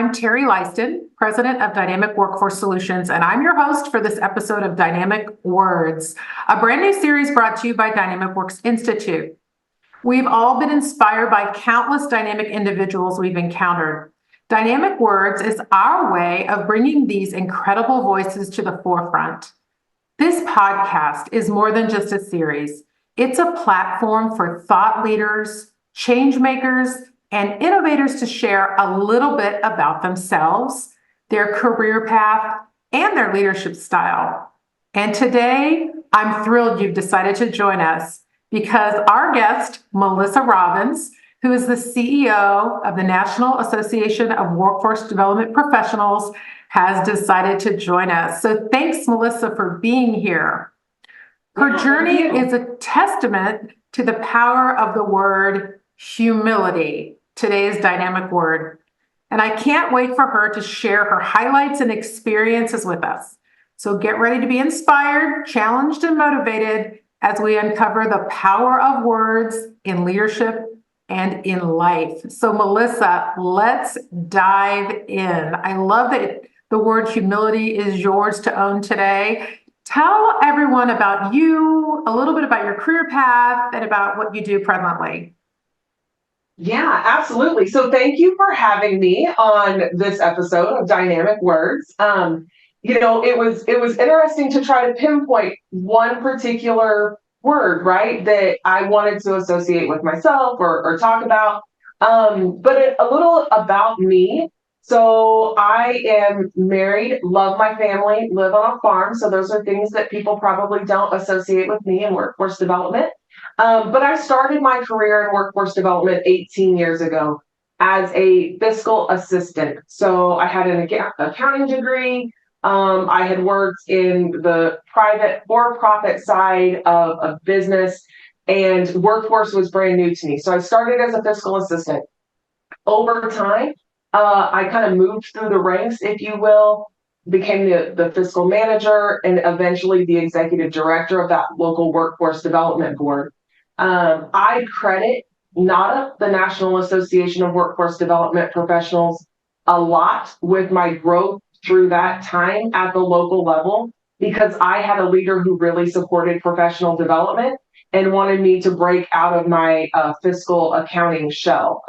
I'm Terry Lyston, President of Dynamic Workforce Solutions, and I'm your host for this episode of Dynamic Words, a brand new series brought to you by Dynamic Works Institute. We've all been inspired by countless dynamic individuals we've encountered. Dynamic Words is our way of bringing these incredible voices to the forefront. This podcast is more than just a series. It's a platform for thought leaders, change makers, and innovators to share a little bit about themselves, their career path, and their leadership style. And today, I'm thrilled you've decided to join us because our guest, Melissa Robbins, who is the CEO of the National Association of Workforce Development Professionals, has decided to join us. So thanks, Melissa, for being here. Her journey is a testament to the power of the word humility, today's dynamic word. And I can't wait for her to share her highlights and experiences with us. So get ready to be inspired, challenged, and motivated as we uncover the power of words in leadership and in life. So Melissa, let's dive in. I love that the word humility is yours to own today. Tell everyone about you, a little bit about your career path, and about what you do presently. Yeah, absolutely. So thank you for having me on this episode of Dynamic Words. It was interesting to try to pinpoint one particular word, right, that I wanted to associate with myself or talk about. But a little about me. So I am married, love my family, live on a farm. So those are things that people probably don't associate with me in workforce development. But I started my career in workforce development 18 years ago as a fiscal assistant. So I had an accounting degree. I had worked in the private for-profit side of a business, and workforce was brand new to me. So I started as a fiscal assistant. Over time, I kind of moved through the ranks, if you will, became the fiscal manager and eventually the executive director of that local workforce development board. I credit NADA, the National Association of Workforce Development Professionals, a lot with my growth through that time at the local level because I had a leader who really supported professional development and wanted me to break out of my fiscal accounting shell,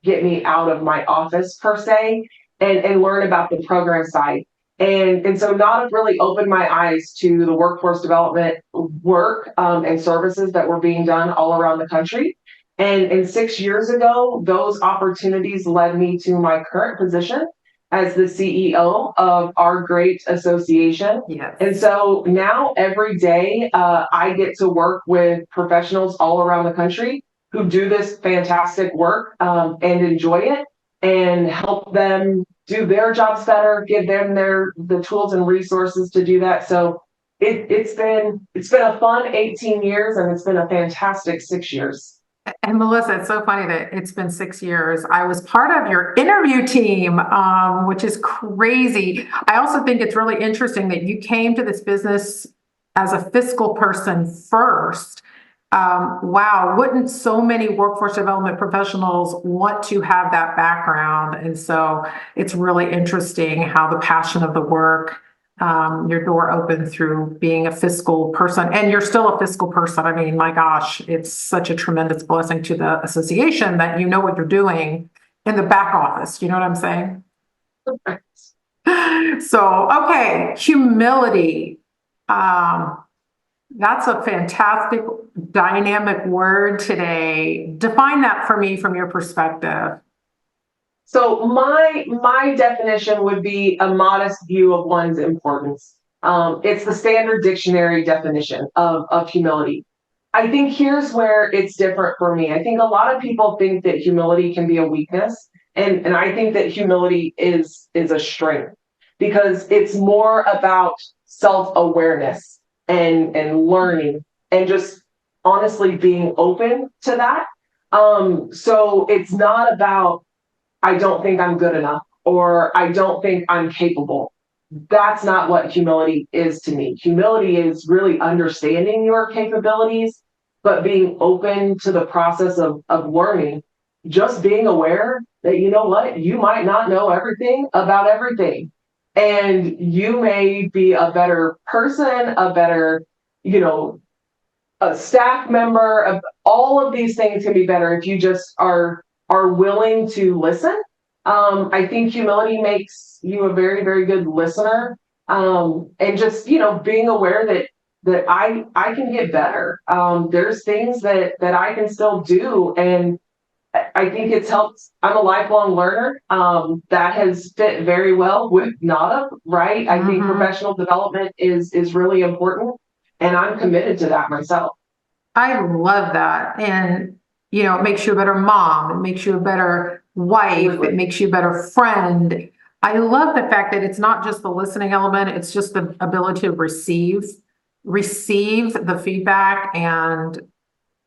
get me out of my office per se, and learn about the program side. And so NADA really opened my eyes to the workforce development work and services that were being done all around the country. And 6 years ago, those opportunities led me to my current position as the CEO of our great association. Yes. And so now every day, I get to work with professionals all around the country who do this fantastic work and enjoy it and help them do their jobs better, give them the tools and resources to do that. So it's been a fun 18 years and it's been a fantastic 6 years. And Melissa, it's so funny that it's been 6 years. I was part of your interview team, which is crazy. I also think it's really interesting that you came to this business as a fiscal person first. Wow, wouldn't so many workforce development professionals want to have that background? And so it's really interesting how the passion of the work, your door opened through being a fiscal person, and you're still a fiscal person. I mean, my gosh, it's such a tremendous blessing to the association that you know what you're doing in the back office. You know what I'm saying? So, okay, humility. That's a fantastic dynamic word today. Define that for me from your perspective. So my definition would be a modest view of one's importance. It's the standard dictionary definition of humility. I think here's where it's different for me. I think a lot of people think that humility can be a weakness, and I think that humility is a strength because it's more about self-awareness and learning and just honestly being open to that. So it's not about I don't think I'm good enough or I don't think I'm capable. That's not what humility is to me. Humility is really understanding your capabilities, but being open to the process of learning just being aware that, you know what, you might not know everything about everything. And you may be a better person, a better, you know, a staff member, of all of these things can be better if you just are willing to listen. I think humility makes you a very, very good listener. And just, you know, being aware that I can get better. There's things that I can still do, and I think it's helped. I'm a lifelong learner. That has fit very well with NADA, right? I think Mhm. professional development is really important, and I'm committed to that myself. I love that. And, it makes you a better mom. It makes you a better wife. It Absolutely. makes you a better friend. I love the fact that it's not just the listening element, it's just the ability to receive the feedback and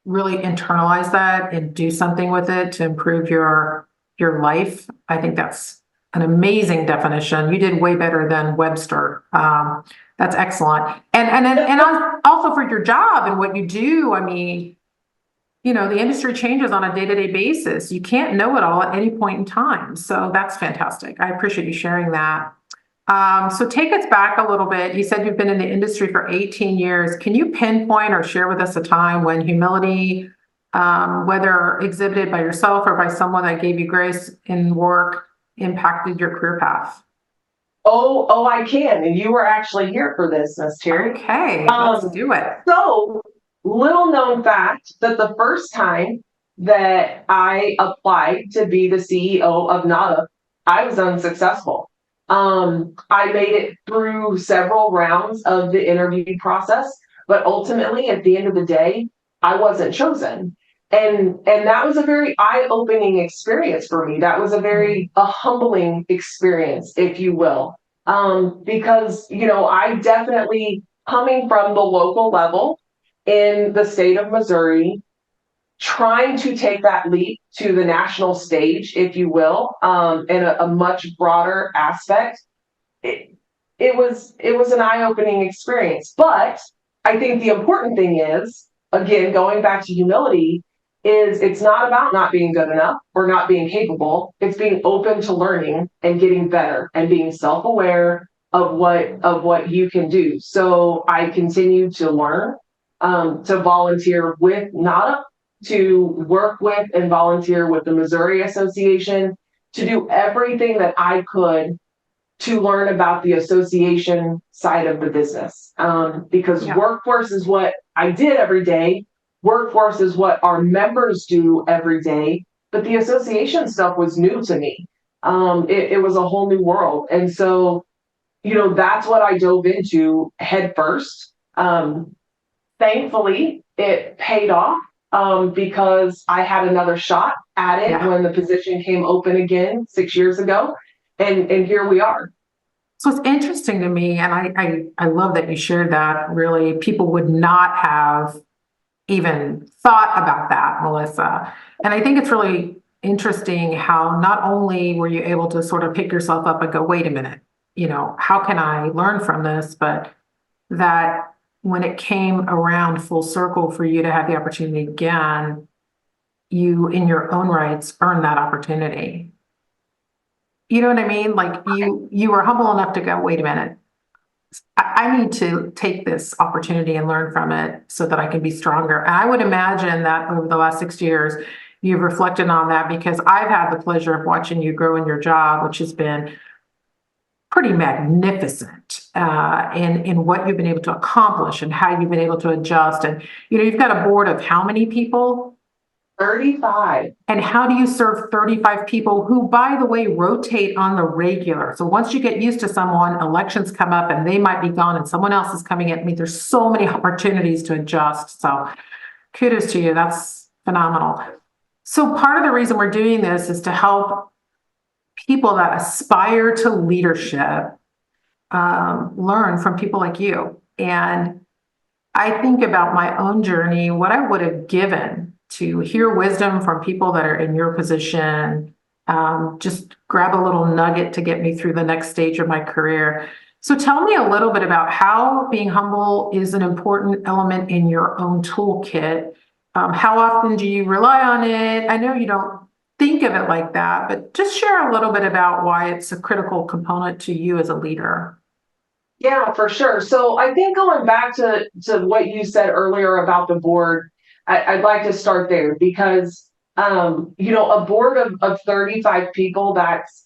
really internalize that and do something with it to improve your life. I think that's an amazing definition. You did way better than Webster. That's excellent. And also for your job and what you do. I mean, the industry changes on a day-to-day basis. You can't know it all at any point in time. So that's fantastic. I appreciate you sharing that. So take us back a little bit. You said you've been in the industry for 18 years. Can you pinpoint or share with us a time when humility, whether exhibited by yourself or by someone that gave you grace in work, impacted your career path? Oh, I can. And you were actually here for this, Miss Terry. Okay, let's Um, do it. so little known fact that the first time that I applied to be the CEO of NADA, I was unsuccessful. I made it through several rounds of the interview process, but ultimately, at the end of the day, I wasn't chosen. And that was a very eye-opening experience for me. That was a humbling experience, if you will. Because, you know, I definitely, coming from the local level in the state of Missouri, trying to take that leap to the national stage, if you will, in a much broader aspect, it, it was an eye-opening experience. But I think the important thing is, again, going back to humility, is it's not about not being good enough or not being capable. It's being open to learning and getting better and being self-aware of what you can do. So I continue to learn, to volunteer with NADA, to work with and volunteer with the Missouri Association, to do everything that I could to learn about the association side of the business. Because Yeah. workforce is what I did every day. Workforce is what our members do every day. But the association stuff was new to me. It was a whole new world. And so, you know, that's what I dove into head first. Thankfully, it paid off, because I had another shot at it Yeah. when the position came open again 6 years ago. And here we are. So it's interesting to me, and I love that you shared that. Really, people would not have even thought about that, Melissa. And I think it's really interesting how not only were you able to sort of pick yourself up and go, wait a minute, how can I learn from this? But that when it came around full circle for you to have the opportunity again, you, in your own rights, earned that opportunity. You know what I mean? Like you were humble enough to go, wait a minute, I need to take this opportunity and learn from it so that I can be stronger. And I would imagine that over the last 6 years, you've reflected on that because I've had the pleasure of watching you grow in your job, which has been pretty magnificent in what you've been able to accomplish and how you've been able to adjust. And you've got a board of how many people? 35. And how do you serve 35 people who, by the way, rotate on the regular? So once you get used to someone, elections come up and they might be gone and someone else is coming in. I mean, there's so many opportunities to adjust. So kudos to you. That's phenomenal. So part of the reason we're doing this is to help people that aspire to leadership learn from people like you. And I think about my own journey, what I would have given to hear wisdom from people that are in your position, just grab a little nugget to get me through the next stage of my career. So tell me a little bit about how being humble is an important element in your own toolkit. How often do you rely on it? I know you don't think of it like that, but just share a little bit about why it's a critical component to you as a leader. Yeah, for sure. So I think going back to what you said earlier about the board, I'd like to start there because a board of 35 people, that's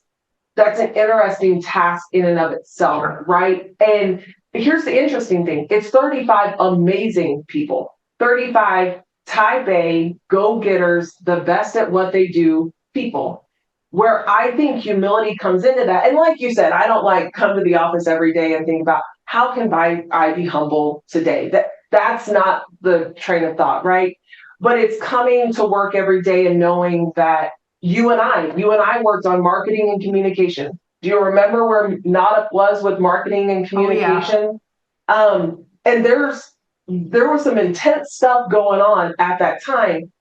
an interesting task in and of itself, Sure. right? And here's the interesting thing. It's 35 amazing people, 35 type A, go-getters, the best at what they do people. Where I think humility comes into that. And like you said, I don't like come to the office every day and think about how can I be humble today? That's not the train of thought, right? But it's coming to work every day and knowing that you and I worked on marketing and communication. Do you remember where Nada was with marketing and communication? And there was some intense stuff going on at that time,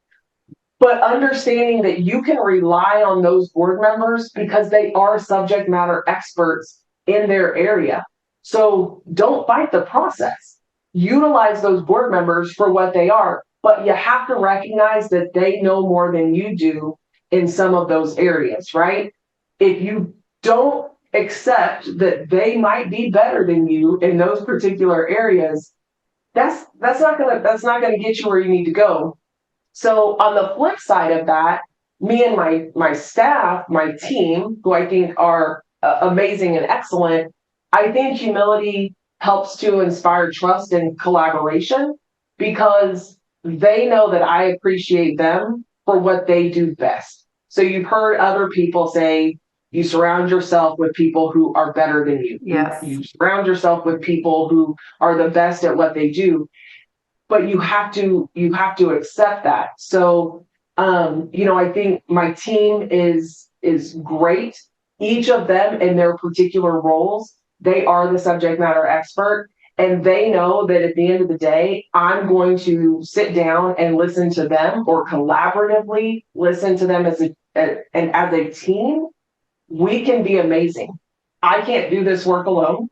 but understanding that you can rely on those board members because they are subject matter experts in their area. So don't fight the process. Utilize those board members for what they are, but you have to recognize that they know more than you do in some of those areas, right? If you don't accept that they might be better than you in those particular areas, that's not gonna get you where you need to go. So on the flip side of that, me and my staff, my team, who I think are amazing and excellent, I think humility helps to inspire trust and collaboration because they know that I appreciate them for what they do best. So you've heard other people say you surround yourself with people who are better than you. Yes. You surround yourself with people who are the best at what they do, but you have to accept that. So I think my team is great. Each of them in their particular roles, they are the subject matter expert, and they know that at the end of the day, I'm going to sit down and listen to them, or collaboratively listen to them and as a team, we can be amazing. I can't do this work alone.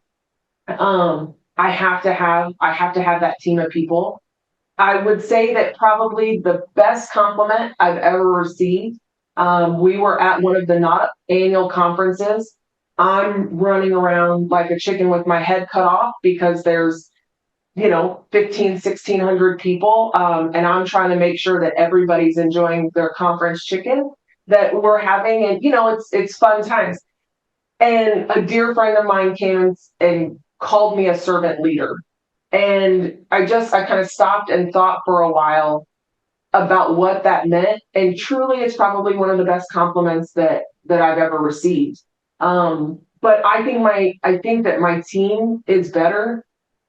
I have to have that team of people. I would say that probably the best compliment I've ever received. We were at one of the not annual conferences. I'm running around like a chicken with my head cut off because there's 15, 1,600 people, and I'm trying to make sure that everybody's enjoying their conference chicken that we're having, and it's fun times. And a dear friend of mine came and called me a servant leader. And I kind of stopped and thought for a while about what that meant. And truly, it's probably one of the best compliments that I've ever received. But I think that my team is better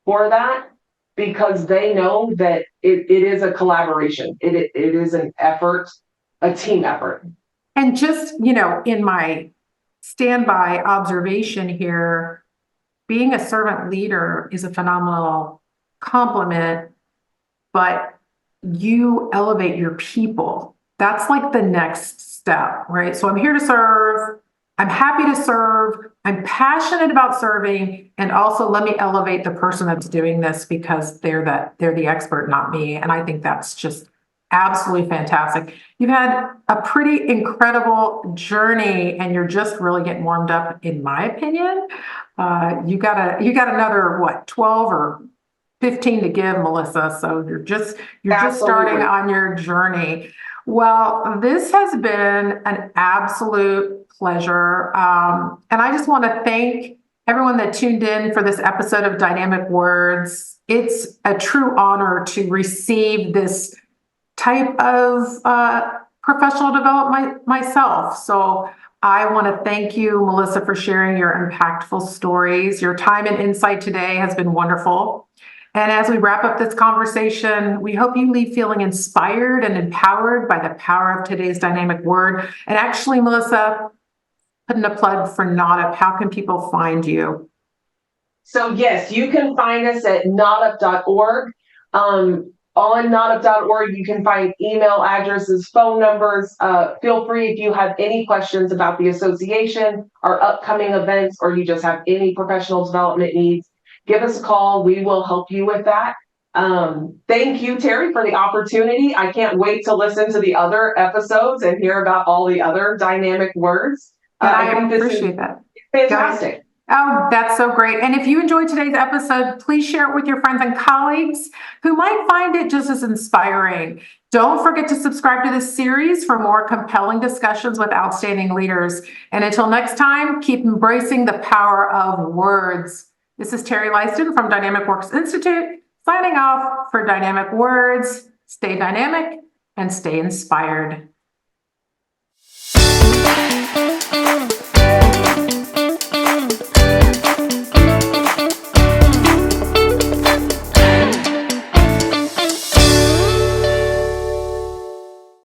for that because they know that it is a collaboration. It is an effort, a team effort. And just, in my standby observation here, being a servant leader is a phenomenal compliment, but you elevate your people. That's like the next step, right? So I'm here to serve. I'm happy to serve. I'm passionate about serving. And also let me elevate the person that's doing this because they're the expert, not me. And I think that's just absolutely fantastic. You've had a pretty incredible journey and you're just really getting warmed up, in my opinion. You got another 12 or 15 to give, Melissa. So you're just starting Absolutely. on your journey. Well, this has been an absolute pleasure. And I just want to thank everyone that tuned in for this episode of Dynamic Words. It's a true honor to receive this type of professional development myself. So I want to thank you, Melissa, for sharing your impactful stories. Your time and insight today has been wonderful. And as we wrap up this conversation, we hope you leave feeling inspired and empowered by the power of today's dynamic word. And actually, Melissa, putting a plug for NODUP, how can people find you? So yes, you can find us at notup.org. On notup.org, you can find email addresses, phone numbers. Feel free if you have any questions about the association, our upcoming events, or you just have any professional development needs, give us a call. We will help you with that. Thank you, Terry, for the opportunity. I can't wait to listen to the other episodes and hear about all the other dynamic words. And I think I this is appreciate that. fantastic. Oh, that's so great. And if you enjoyed today's episode, please share it with your friends and colleagues who might find it just as inspiring. Don't forget to subscribe to this series for more compelling discussions with outstanding leaders. And until next time, keep embracing the power of words. This is Terry Lyston from Dynamic Works Institute, signing off for Dynamic Words. Stay dynamic and stay inspired.